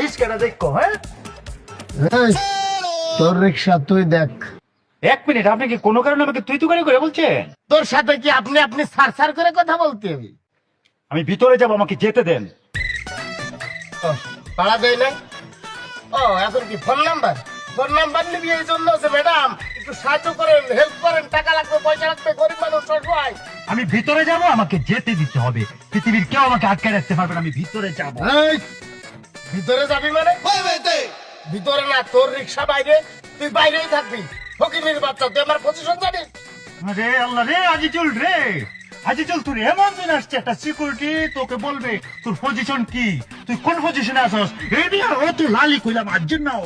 রিস্কাটা দেখো। হ্যাঁ, এই, তোর রিক্সা তুই দেখ। এক মিনিট, আপনি কি কোনো কারণে আমাকে তুই তুকারি করে বলছেন? তোর সাথে কি আপনি আপনি সার করে কথা বলতে হবে? আমি ভিতরে যাব, আমাকে যেতে দেন। পাড়া দেয় নাই? ও এখন কি ফোন নাম্বার নিবি? এই জন্য আছে ম্যাডাম, একটু সাহায্য করেন, হেল্প করেন, টাকা লাগবে, পয়সা লাগবে, গরিব মানুষ অসহায়। আমি ভিতরে যাব, আমাকে যেতে দিতে হবে। পৃথিবীর কেউ আমাকে আটকে রাখতে পারবে না, আমি ভিতরে যাব। এই, ভিতরে যাবি মানে? ভিতরে না, তোর রিক্সা বাইরে, তুই বাইরেই থাকবি। ফকিরের বাচ্চা, তুই আমার পজিশন জানিস? আরে আল্লাহ রে, আজিজুল রে, আজিজুল, তোর এমন দিন আসছে, একটা সিকিউরিটি তোকে বলবে তোর পজিশন কি, তুই কোন পজিশনে আছস। এই নিয়ে ও তো লালি কইলাম আজকে না,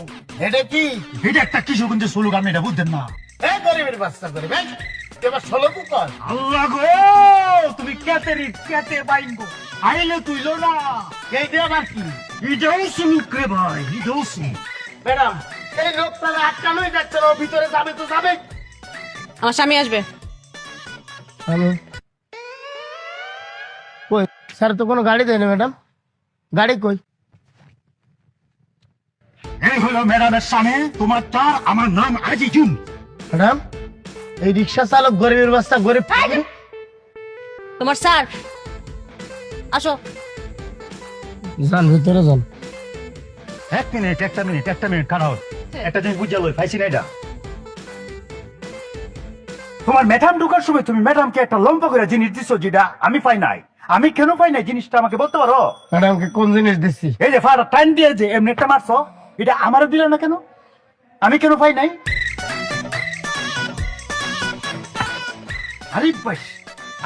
এটা কি? এটা একটা কিশোরগঞ্জের স্লোগান, এটা বুঝতেন না? এই গরিবের বাচ্চা করে ভাই, তুই এবার 16 কর। আল্লাহ গো, তুমি কেতে বাইঙ্গো আইলে তুইলো না। এই দিয়ে আবার কি? এটাও সুলুক রে ভাই, এটাও সুলুক। ম্যাডাম, এই লোকটা আটকানোই যাচ্ছে না, ও ভিতরে যাবে তো যাবে। আমার স্বামী আসবে। হ্যালো, কই স্যার? তো কোনো গাড়ি দেয় না ম্যাডাম, গাড়ি কই? এই হলো ম্যাডামের সামনে তোমার চার, আমার নাম আজিজুল। ম্যাডাম, এই রিক্সা চালক গরিবের বাচ্চা, গরিব তোমার স্যার আসো। যান ভিতরে যান। একটা মিনিট কারণ একটা জিনিস বুঝালো পাইছি না। এটা তোমার ম্যাডাম ঢুকার সময় তুমি ম্যাডামকে একটা লম্বা করে জিনিস দিছো, যেটা আমি পাই নাই। আমি কেন পাই নাই জিনিসটা আমাকে বলতে পারো? ম্যাডামকে কোন জিনিস দিচ্ছি? এই যে ফাটা টাইম দিয়ে যে এমনি একটা মারছো, এটা আমারও দিলে না কেন? আমি কেন পাই নাই? আরে বাস,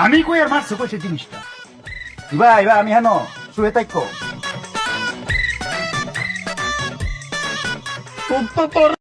আমি কই আর মারছো কই সে জিনিসটা? ভাই আমি হেন শুয়ে থাকো। তোর